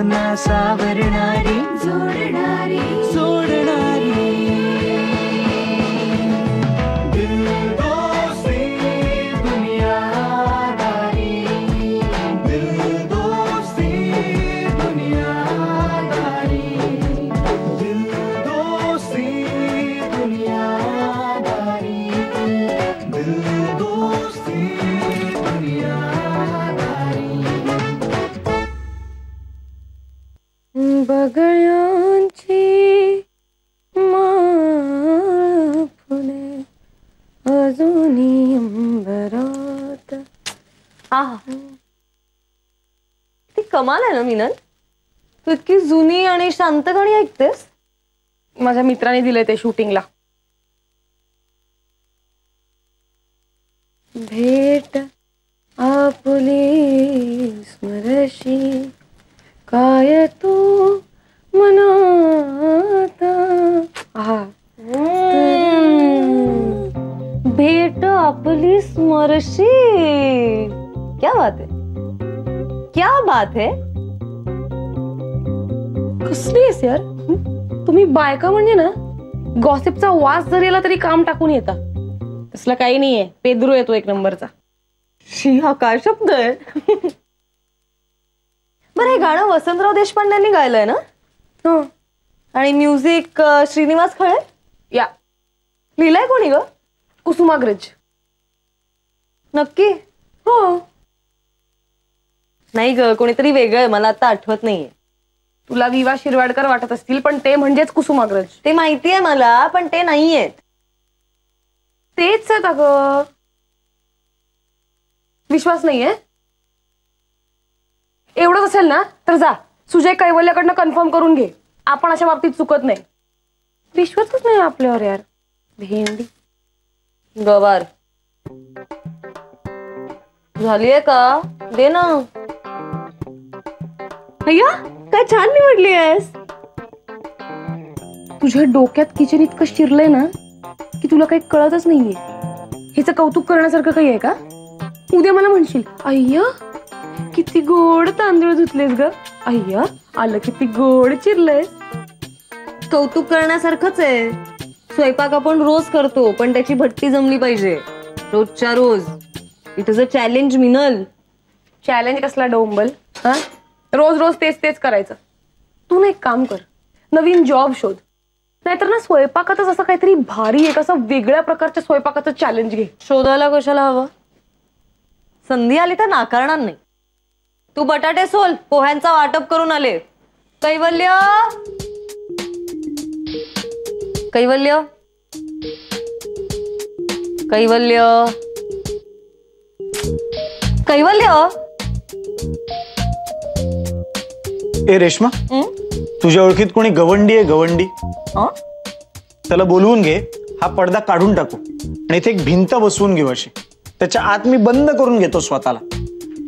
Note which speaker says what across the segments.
Speaker 1: मना सावरणारी जोडणारी सोडणारी दिल दोस्ती दुनियादारी दिल दोस्ती दुनियादारी दिल दोस्ती दुनियादारी दिल दोस्ती दुनियादारी
Speaker 2: बगळ्यांची फुले अजूनही अंबरात.
Speaker 3: ती कमाल आहे ना मिनल, तू इतकी जुनी आणि शांत गाणी ऐकतेस.
Speaker 2: माझ्या मित्राने दिले ते शूटिंगला. भेट आपली स्मरशी काय तू मनाता.
Speaker 3: भेट आपली स्मरशी. क्या बात है, क्या बात है.
Speaker 2: कसली आहेस यार तुम्ही बायका. म्हणजे ना गॉसिपचा वास जरी आला तरी काम टाकून येता. तसलं काही नाहीये. पेद्रू येतो एक नंबरचा.
Speaker 3: हा काय शब्द आहे. बरं, हे गाणं वसंतराव देशपांडेंनी गायलंय ना.
Speaker 2: हो.
Speaker 3: आणि म्युझिक श्रीनिवास खळे.
Speaker 2: या
Speaker 3: लिहिलंय कोणी ग.
Speaker 2: कुसुमाग्रज.
Speaker 3: नक्की.
Speaker 2: हो.
Speaker 3: नाही ग, कोणीतरी वेगळं, मला आता आठवत नाहीये.
Speaker 2: तुला विवा शिरवाडकर वाटत असतील पण ते म्हणजेच कुसुमाग्रज.
Speaker 3: ते माहितीये मला, पण ते नाहीयेत.
Speaker 2: तेच आहेत अगं. विश्वास नाहीये. एवढंच असेल ना तर जा सुजय कैवल्याकडनं कन्फर्म करून घे. आपण अशा बाबतीत चुकत नाही. विश्वासच नाही आपल्यावर यार. भेंडी
Speaker 3: गवार झालीये का. दे ना. अय्या काय छान निवडली आहेस.
Speaker 2: तुझ्या डोक्यात किचन इतकं शिरलंय ना की तुला काही कळतच नाहीये. हिचं कौतुक करण्यासारखं काही आहे का. उद्या मला म्हणशील अय्या किती गोड तांदूळ धुतलेस ग. अय्या आलं किती गोड चिरलंय.
Speaker 3: कौतुक करण्यासारखंच आहे. स्वयंपाक आपण रोज करतो पण त्याची भट्टी जमली पाहिजे रोजच्या रोज. It is a challenge Minal.
Speaker 2: Challenge कसला डोंबल. हा रोज रोज तेच तेच करायचं. तू ना एक काम कर, नवीन जॉब शोध. नाहीतर ना स्वयंपाकातच असं काहीतरी भारी एक असं वेगळ्या प्रकारच्या स्वयंपाकाचं चॅलेंज घे.
Speaker 3: शोधायला कशाला हवं. संधी आली तर नाकारणार नाही. तू बटाटे सोल, पोह्यांचा वाटप करून आले. कैवल्य कैवल्य कैवल्य कैवल्य.
Speaker 4: ए रेश्मा, तुझ्या ओळखीत कोणी गवंडी आहे. गवंडी त्याला बोलवून घे. हा पडदा काढून टाकू आणि इथे एक भिंत बसवून घेऊ अशी. त्याच्या आत मी बंद करून घेतो स्वतःला.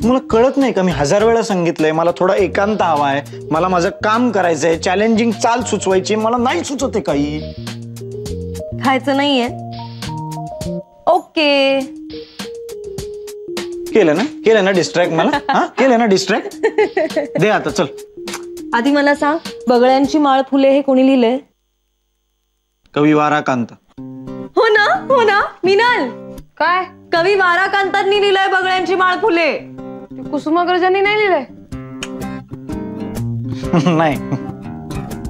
Speaker 4: मला कळत नाही का, मी 1000 वेळा सांगितलंय मला थोडा एकांत हवाय. मला माझं काम करायचंय. चॅलेंजिंग चाल सुचवायची. मला नाही सुचत काही.
Speaker 3: खायचं नाहीये. ओके.
Speaker 4: केलं ना डिस्ट्रॅक्ट मला. हा केलं ना डिस्ट्रॅक्ट. दे आता चल.
Speaker 3: आधी मला सांग, बगळ्यांची माळ फुले हे कोणी लिहिलंय.
Speaker 4: कवी वाराकांत.
Speaker 3: हो ना मिनल.
Speaker 2: काय
Speaker 3: कवी वाराकांतांनी लिहिलंय बगळ्यांची माळ फुले.
Speaker 2: कुसुमाग्रजांनी नाही लिहिलंय.
Speaker 4: नाही.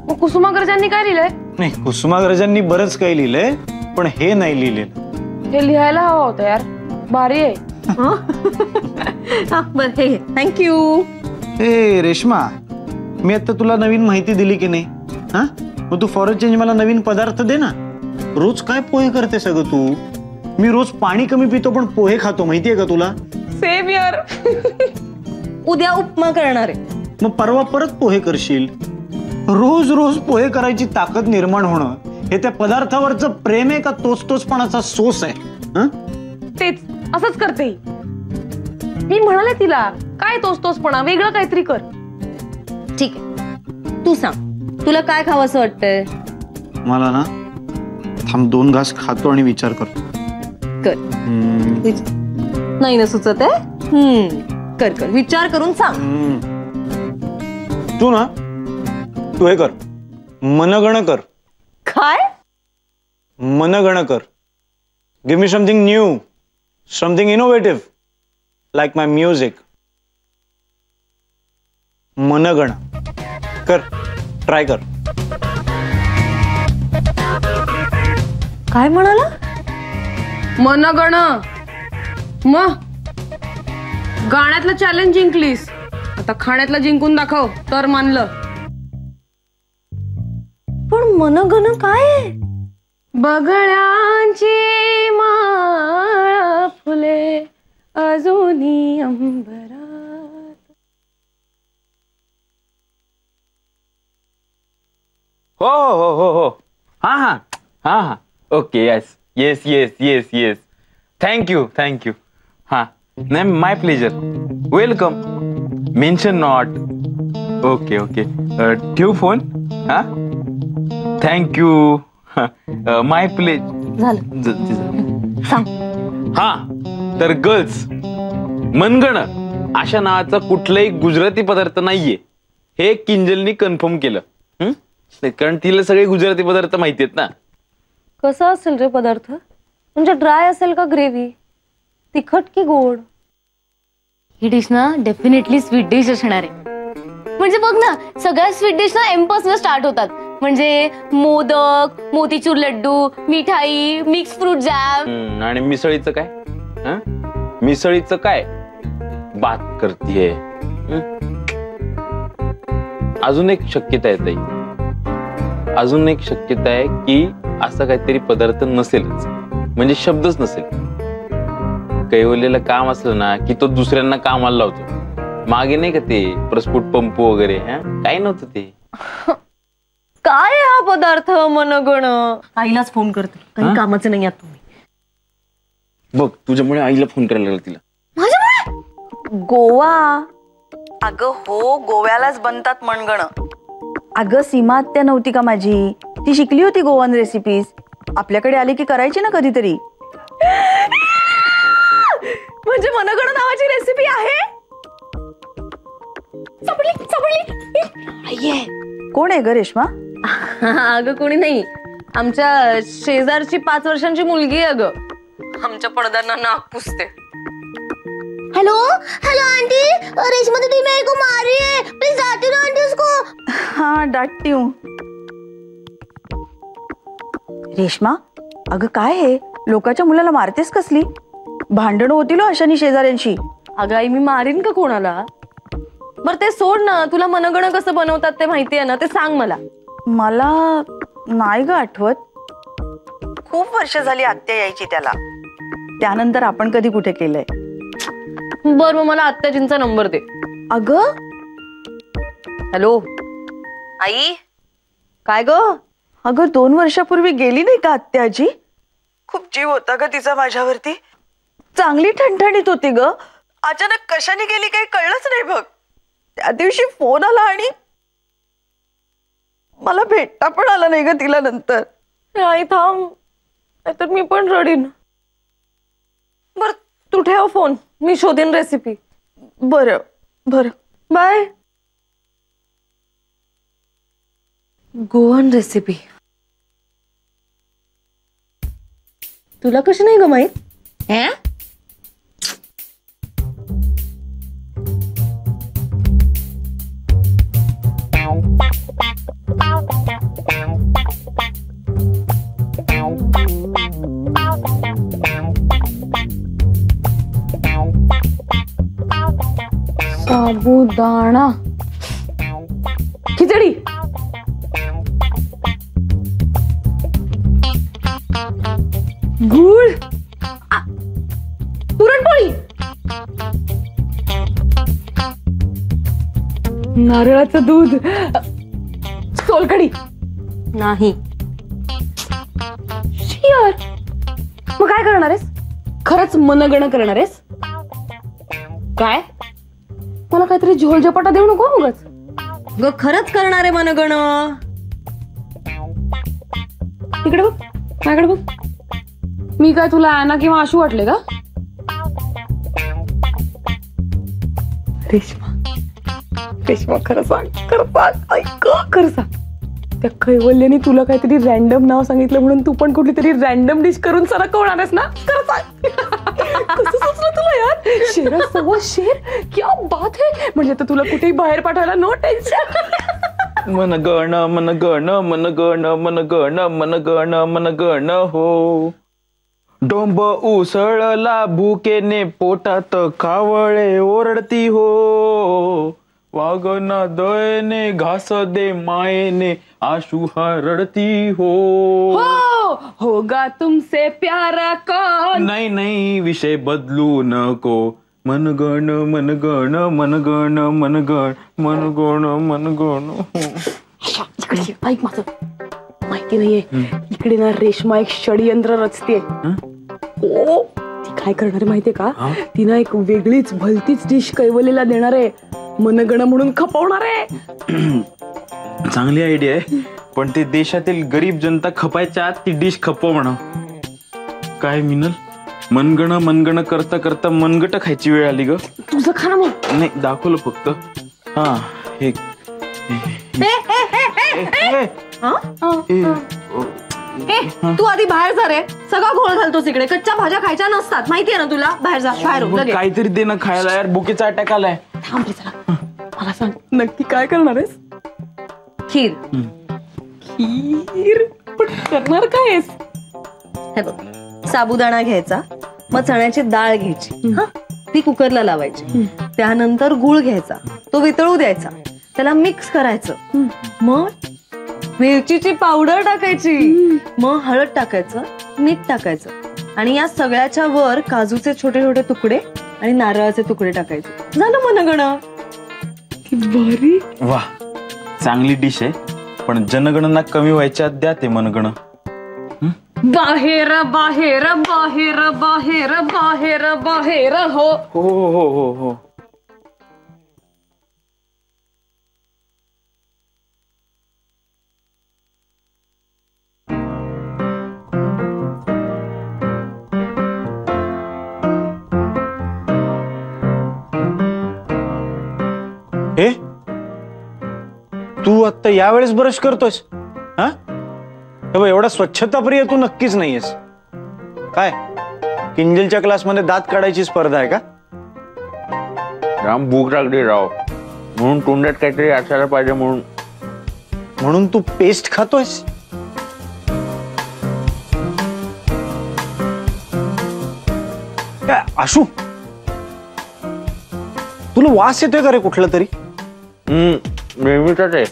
Speaker 2: मग कुसुमाग्रजांनी काय लिहिलंय.
Speaker 4: नाही, कुसुमाग्रजांनी बरंच काही लिहिलंय पण हे नाही लिहिलेलं.
Speaker 2: हे लिहायला हवं होतं यार. भारी आहे.
Speaker 3: थँक्यू.
Speaker 4: ए रेश्मा, मी आता तुला नवीन माहिती दिली की नाही. हा मग तू फॉर चेंज मला नवीन पदार्थ दे ना. रोज काय पोहे करते सगळं तू. मी रोज पाणी कमी पितो पण पोहे खातो, माहितीये का तुला.
Speaker 2: सेम यार.
Speaker 3: उद्या उपमा करणार आहे.
Speaker 4: मग परवा परत पोहे करशील. रोज रोज पोहे करायची ताकद निर्माण होणं हे त्या पदार्थावरचं प्रेम आहे का तोचपणाचा सोस आहे.
Speaker 2: तेच असंच करते. मी म्हणाले तिला काय तोचपणा, वेगळं काहीतरी कर.
Speaker 3: ठीक आहे, तू सांग तुला काय खावं असं वाटतंय.
Speaker 4: मला ना थांब 2 घास खातो आणि विचार करतो.
Speaker 3: कर. नाही ना सुचत आहे. कर विचार करून सांग.
Speaker 4: तू ना तू हे कर, मनगण कर.
Speaker 3: काय?
Speaker 4: मनगण कर. Give me something new, something innovative, like my music. मनगण कर, ट्राय कर.
Speaker 3: काय म्हणाला?
Speaker 2: मनगण. मग गाण्यातलं चॅलेंज जिंकलीस, आता खाण्यातलं जिंकून दाखव तर मानलं.
Speaker 3: पण मनगण काय आहे?
Speaker 2: बगळ्यांची माळ फुले अजूनी अंबरात.
Speaker 5: हो हो हो हो हा हा हा हा okay yes yes yes yes yes thank you thank you. हा नाही my pleasure. Welcome. Mention not. Okay okay ठेवू फोन. हा थँक्यू. माय प्लेज
Speaker 3: झालं. सांग.
Speaker 5: हा तर गर्ल्स, मनगण अशा नावाचा कुठलाही गुजराती पदार्थ नाहीये हे किंजलनी कन्फर्म केलं. कारण तिला सगळे गुजराती पदार्थ माहिती आहेत ना.
Speaker 3: कसा असेल रे पदार्थ? म्हणजे ड्राय असेल का ग्रेव्ही? तिखट की गोड?
Speaker 6: ही डिश ना डेफिनेटली स्वीट डिश असणार आहे. म्हणजे बघ ना, सगळ्या स्वीट डिश ना एम पासून स्टार्ट होतात. म्हणजे मोदक, मोतीचूर लड्डू, मिठाई, मिक्स फ्रूट जॅम.
Speaker 5: आणि मिसळीचं काय? मिसळीचं काय? बात करतीये. अजून एक शक्यता आहे ताई, अजून एक शक्यता आहे की असं काहीतरी पदार्थ नसेलच, म्हणजे शब्दच नसेल. कैवलेलं काम असलं ना की तो दुसऱ्यांना कामाला लावतो. मागे नाही का ते प्रस्फुट पंप वगैरे, काय नव्हतं ते.
Speaker 3: काय हा पदार्थ मनगण? आईलाच फोन करते, काही कामाचं नाही आहात तुम्ही.
Speaker 5: बघ तुझ्यामुळे आईला फोन करायला लागला तिला.
Speaker 7: गोवा. अगं हो, गोव्यालाच बनतात मनगण. अगं सीमा आत्या नव्हती का माझी, ती शिकली होती गोवन रेसिपीज. आपल्याकडे आली की करायची ना कधीतरी.
Speaker 3: म्हणजे मनगण नावाची रेसिपी आहे?
Speaker 7: कोण आहे ग रेश्मा?
Speaker 3: अगं कोणी नाही, आमच्या शेजारची 5 वर्षांची मुलगी आहे अगं. आमच्या पडद्यांना नाक पुसते.
Speaker 6: हेलो हेलो आंटी, रेशमा दीदी मेरे को मार रही है, प्लीज डांटिए ना आंटी उसको.
Speaker 7: हा डांटती हूं. रेश्मा अगं काय आहे, लोकांच्या मुलाला मारतेस कसली? भांडण होतील अशानी शेजाऱ्यांशी.
Speaker 3: अगं आई, मी मारीन का कोणाला? बरं ते सोड ना, तुला मनगण कसं बनवतात ते माहिती आहे ना, ते सांग मला.
Speaker 7: मला नाही ग आठवत. खूप वर्ष झाली आत्या यायची त्याला, त्यानंतर आपण कधी कुठे केलंय.
Speaker 3: बर मग मला आत्याजींचा नंबर दे.
Speaker 7: अगं
Speaker 3: हॅलो आई, काय ग?
Speaker 7: अगं 2 वर्षापूर्वी गेली नाही का आत्याजी? खूप जीव होता ग तिचा माझ्यावरती. चांगली ठणठणीत होती ग. अचानक कशाने गेली काही कळलंच नाही बघ. त्या दिवशी फोन आला आणि मला भेटता पण आला नाही ग तिला नंतर.
Speaker 3: आई थांब, नाहीतर मी पण रडीन. बर तू ठेव फोन, मी शोधीन रेसिपी.
Speaker 7: बरं बरं
Speaker 3: बाय. गोवन रेसिपी तुला कशी नाही ग माहित?
Speaker 2: साबुदाणा खिचडी, गुळ, पुरणपोळी, नारळाचं दूध, सोलकढी.
Speaker 3: नाही.
Speaker 2: शियर. मग काय करणार आहेस? खरंच मनगण करणार आहेस काय? मला काहीतरी झोलझपाटा देऊ नको उगाच.
Speaker 3: ग खरंच करणार आहे मनगण.
Speaker 2: इकडे बघ, माझ्याकडे बघ. मी काय तुला ॲना किंवा आशू वाटले का?
Speaker 7: रेश्मा
Speaker 2: रेश्मा खरं सांग, खरं सांग, ऐक खरं सांग. त्या कैवल्याने तुला काहीतरी रॅन्डम नाव सांगितलं म्हणून तू पण कुठली तरी रॅन्डम डिश करून सरकवणार आहेस ना? खरं सांग. कसं सुचलं तुला यार? शेरासोबत शेर, क्या बात है. म्हणजे आता तुला कुठेही बाहेर पाठवायला नो टेन्शन.
Speaker 5: मन गण मन गण मन गण मन गण मन गण मन गण हो. डोंब उसळला भुकेने पोटात कावळे ओरडती हो. वागना दयेने घास दे मायेने आशु रडती हो.
Speaker 2: होगा तुमसे प्यारा कौन.
Speaker 5: नाही नाही विषय बदलू नको. मन गण मन गण मन गण मन गण मन गण मन गण.
Speaker 2: इकडे ये, ऐक माझं. माहिती नाहीये इकडे ना रेश्मा एक षडयंत्र रचते. ओ ती काय करणार आहे माहितीये का? ती ना एक वेगळीच भलतीच डिश कैवलेला देणार आहे. मनगण म्हणून खपवणार आहे.
Speaker 5: चांगली आयडिया आहे, पण ते देशातील गरीब जनता खपायच्या आत ती डिश खपव म्हणा. काय मिनल, मनगण करता करता मनगट खायची वेळ आली ग.
Speaker 2: तुझं खा ना मग.
Speaker 5: नाही दाखवलं फक्त. हा हे
Speaker 3: तू आधी बाहेर जा रे. सगळा घोळ घालतोस इकडे. कच्च्या भाज्या खायच्या नसतात, माहितीये ना तुला. बाहेर जा, बाहेर हो, लगेच.
Speaker 5: काहीतरी दे ना खायला यार. बुकेचा अटॅक आलाय.
Speaker 2: थांब रे जरा. मला सांग नक्की काय करणार आहेस?
Speaker 3: खीर.
Speaker 2: खीर पण करणार काय आहेस?
Speaker 3: हे बघ, साबुदाणा घ्यायचा, मग चण्याची डाळ घ्यायची, हा ती कुकरला लावायची. त्यानंतर गुळ घ्यायचा, तो वितळू द्यायचा, त्याला मिक्स करायचं. मग वेलचीची पावडर टाकायची, मग हळद टाकायचं, मीठ टाकायचं, आणि या सगळ्याच्या वर काजूचे छोटे छोटे तुकडे आणि नारळाचे तुकडे टाकायचे. झालं मनगण.
Speaker 2: भारी.
Speaker 5: वा, चांगली डिश आहे, पण जनगणना कमी व्हायच्या आत द्या ते मनगण.
Speaker 2: बाहेर बाहेर बाहेर बाहेर बाहेर बाहेर हो.
Speaker 5: हो हो हो हो.
Speaker 4: हे तू आता यावेळेस ब्रश करतोयस? हा, एवढा स्वच्छताप्रिय तू नक्कीच नाहीयेस. काय किंजलच्या क्लासमध्ये दात काढायची स्पर्धा आहे का?
Speaker 5: राम भूक लागली राव, म्हणून तोंडात काहीतरी असायला पाहिजे म्हणून
Speaker 4: तू पेस्ट खातोयस? काय आशू, तुला वास येतोय का रे कुठला तरी?
Speaker 5: नेहमीच आहे.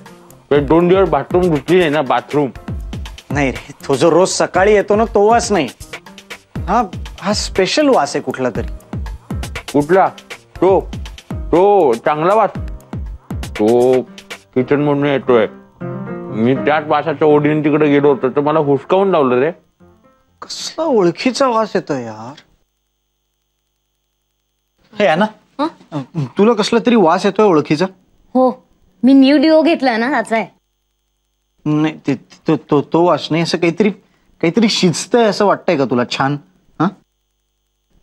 Speaker 5: 2 दिवस बाथरूम धुतली नाही ना. बाथरूम
Speaker 4: नाही रे, तो जो रोज सकाळी येतो ना तो वास नाही. हा स्पेशल वास आहे कुठला तरी.
Speaker 5: कुठला? तो चांगला वास. तो किचन म्हणून येतोय. मी त्याच वासाच्या ओढीने तिकडे गेलो होतो, तर मला हुसकावून लावलं रे.
Speaker 4: कसला ओळखीचा वास येतोय यार. हे ना, तुला कसला तरी वास येतोय ओळखीचा?
Speaker 6: हो, मी न्यू डिओ घेतलाय ना, त्याचा आहे.
Speaker 4: नाही तो वास नाही. असं काहीतरी शिजतंय असं वाटतंय का तुला? छान.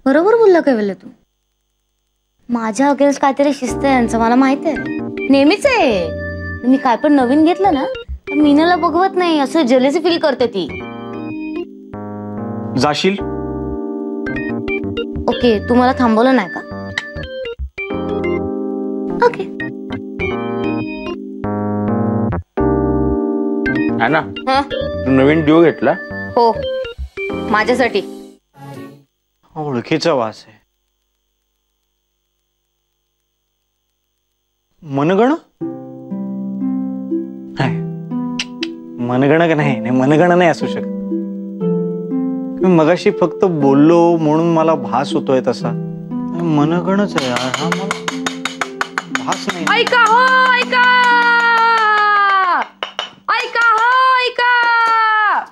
Speaker 6: बरोबर बोलला कैवल्य तू. माझ्या अगेन्स्ट काहीतरी शिस्त आहे यांचं, मला माहिती आहे. नेहमीच आहे. मी काय पण नवीन घेतलं ना, तर मीनाला बघवत नाही, असं जेलसी फील करते ती.
Speaker 4: जाशील?
Speaker 6: ओके, तू मला थांबवलं नाही का? ओके.
Speaker 5: ना, तू नवीन डिओ घेतला?
Speaker 6: हो, माझ्यासाठी.
Speaker 4: ओळखीचा वास आहे. मनगण? मनगण नाही, मनगण नाही असू शकत. मी मगाशी फक्त बोललो म्हणून मला भास होतोय तसा. मनगणच आहे यार. हा मला भास नाही.
Speaker 2: ऐका हो, ऐका ऐका हो, ऐका.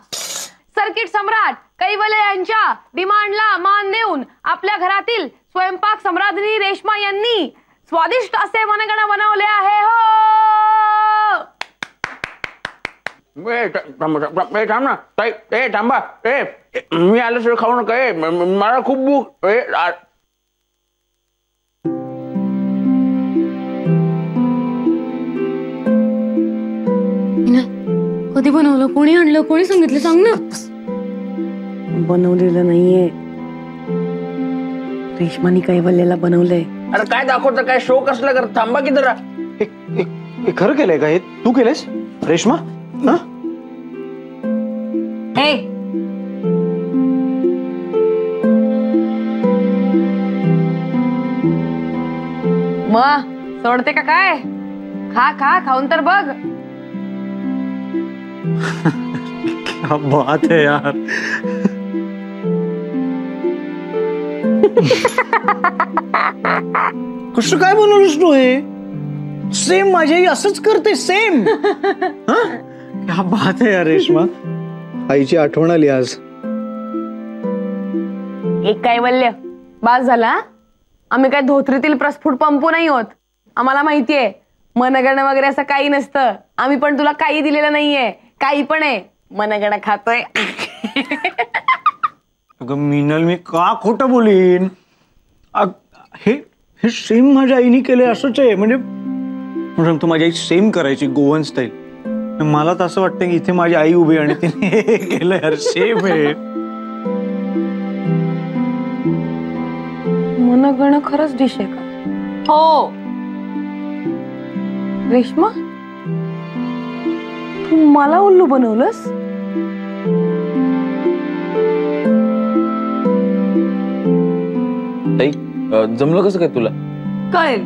Speaker 2: सर्किट सम्राट कैवल्य यांच्या डिमांडला मान देऊन आपल्या घरातील स्वयंपाक सम्राज्ञी रेश्मा यांनी स्वादिष्ट असे मनगण बनवले आहे हो.
Speaker 5: थांब ना ताई. थांबा. मी आल्याशिवाय खाऊ नका. मला खूप भूक.
Speaker 6: कधी बनवलं, कोणी आणलं, कोणी सांगितलं, सांग ना.
Speaker 2: बनवलेलं नाहीये, रेशमानी कैवल्याला बनवलंय.
Speaker 5: अरे काय दाखवतं, काय शो कसला कर, थांबा की जरा.
Speaker 4: हे खरं केलंय का? हे तू केलंयस रेश्मा? हा
Speaker 2: मग सोडते का काय? खा खा, खाऊन तर बघ.
Speaker 4: क्या बात है यार. कसं काय बनवलंस तू हे? सेम माझी आई असंच करते, सेम. क्या बात है यार रेश्मा. आईची आठवण आली आज.
Speaker 2: एक कैवल्य बास झाला. आम्ही काय धोत्रीतील प्रस्फुट पंपू नाही होत. आम्हाला माहितीये मनगणं वगैरे असं काही नसतं. आम्ही पण तुला काही दिलेलं नाहीये. काही पण आहे, मनगणं खातोय.
Speaker 4: अगं मीनल, मी का खोटं बोलीन? हे सेम माझ्या आईने केलंय असंच आहे. म्हणजे तू माझी आई सेम करायची गोवन स्टाईल. मला तर असं वाटतं की इथे माझी आई उभी आणि तिने हे केलं यार, सेम आहे.
Speaker 2: मनगणं खरंच डिश आहे का? हो. रेश्मा, तू मला उल्लू बनवलंस?
Speaker 5: ताई, जमलं कसं काय तुला?
Speaker 2: कळेल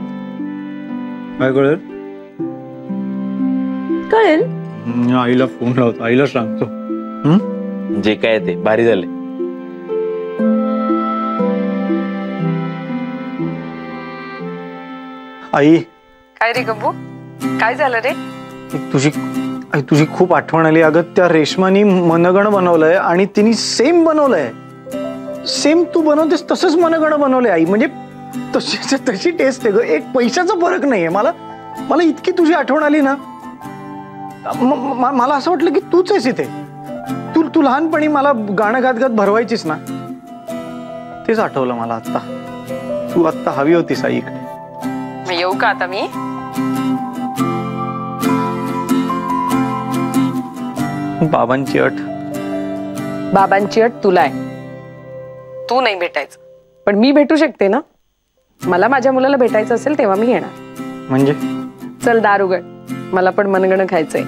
Speaker 4: काय कळेल?
Speaker 2: कळेल.
Speaker 4: आईला फोन लावतो, आईला सांगतो.
Speaker 5: जे काय ते भारी झाले.
Speaker 4: आई,
Speaker 2: काय रे गब्बू, काय झालं रे?
Speaker 4: तुझी खूप आठवण आली. अगं त्या रेशमानी मनगणं बनवलंय आणि तिने सेम बनवलंय. सेम तू बनवतेस तसंच मनगणं बनवलंय आई. म्हणजे तशी टेस्ट आहे ग. एक पैशाचा फरक नाहीये. मला इतकी तुझी आठवण आली ना. मला असं वाटलं की तूच आहेस इथे. तू लहानपणी मला गाणं गात गात भरवायचीस ना, तेच आठवलं मला आता. तू आत्ता हवी होतीस आई इकडे.
Speaker 2: येऊ का आता मी?
Speaker 4: बाबांची अट.
Speaker 2: बाबांची अट तुला आहे. तू नाही भेटायचं, पण मी भेटू शकते ना. मला माझ्या मुलाला भेटायचं असेल तेव्हा मी येणार.
Speaker 4: म्हणजे
Speaker 2: चल दार उघड, मला पण मनगणं खायचंय.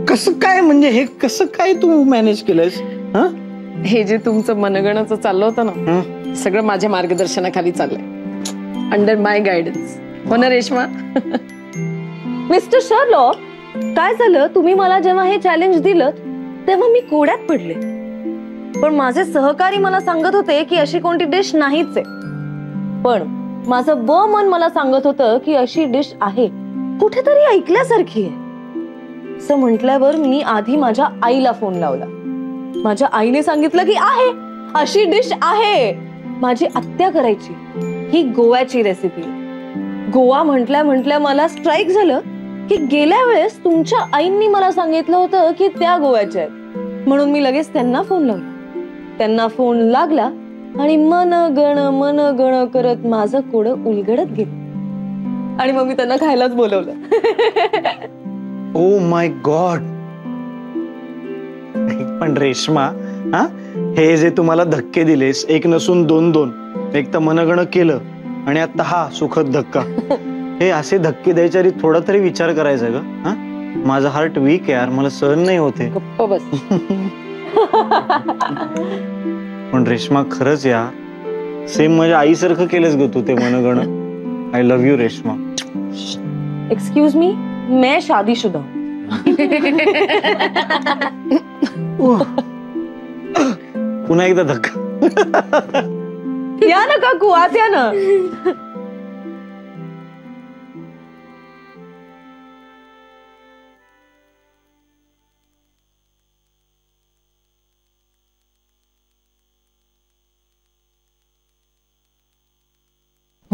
Speaker 4: कसं काय, म्हणजे हे कसं काय तू मॅनेज केलंयस?
Speaker 2: हे जे तुमचं मनगणाचं चाललं होतं ना, सगळं माझ्या मार्गदर्शनाखाली चाललंय. अंडर माय गायडन्स. हो ना रेश्मा?
Speaker 3: मिस्टर शर्लॉक, काय झालं, तुम्ही मला जेव्हा हे चॅलेंज दिलं तेव्हा मी कोड्यात पडले. पण माझे सहकारी मला सांगत होते की अशी कोणती डिश नाहीच आहे. पण माझं मन मला सांगत होतं की अशी डिश आहे, कुठेतरी ऐकल्यासारखी आहे. असं म्हटल्यावर मी आधी माझ्या आईला फोन लावला. माझ्या आईने सांगितलं की आहे, अशी डिश आहे, माझी आत्या करायची. ही गोव्याची रेसिपी. गोवा म्हटल्या मला स्ट्राईक झालं की गेल्या वेळेस तुमच्या आईंनी मला सांगितलं होतं की त्या गोव्याच्या आहेत. म्हणून मी लगेच त्यांना फोन लावला. त्यांना फोन लागला आणि मन गण करत माझं कोडं उलगडत गेलं. आणि मग मी त्यांना खायलाच बोलवलं.
Speaker 4: Oh my God. पण रेश्मा, हे जे तुम्हाला धक्के दिलेस, एक नसून दोन, एक तर मनगणं केलं आणि आता हा सुखद धक्का. हे असे धक्के द्यायच्या आधी थोडा तरी विचार करायचा ग. माझा हार्ट वीक आहे यार, मला सहन नाही होते.
Speaker 2: गप्प बस.
Speaker 4: पण रेश्मा, खरंच यार, सेम माझ्या आईसारखं केलंस ग तू ते मनगणं. I love you Reshma.
Speaker 3: Excuse me, मैं शादीशुदा हूं.
Speaker 4: पुन्हा एकदा धक्का.
Speaker 3: या ना काकू, आत या ना.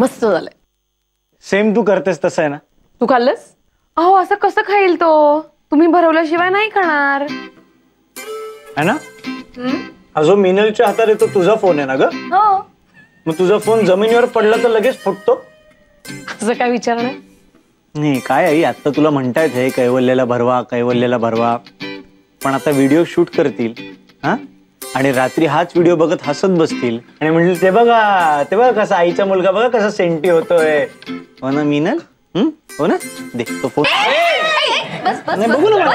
Speaker 2: मस्त झालंय.
Speaker 4: सेम तू करतेस तसं आहे ना.
Speaker 2: तू खाल्लंस? अहो असं कसं खाईल तो? तुम्ही भरवल्याशिवाय नाही खाणार.
Speaker 4: है ना. हा जो मिनलच्या हातात येतो तुझा फोन आहे ना ग.
Speaker 2: हो.
Speaker 4: मग तुझा फोन जमिनीवर पडला तर लगेच फुटतो.
Speaker 2: असं काय विचार नाही.
Speaker 4: नाही काय आई, आता तुला म्हणतायत हे कैवल्याला भरवा कैवल्याला भरवा, पण आता व्हिडिओ शूट करतील हा, आणि रात्री हाच व्हिडिओ बघत हसत बसतील आणि म्हणतील ते बघा कसा आईचा मुलगा बघा कसा सेंटी होतोय. हो ना मिनल? हो ना. दे तो फोन. बघू ना.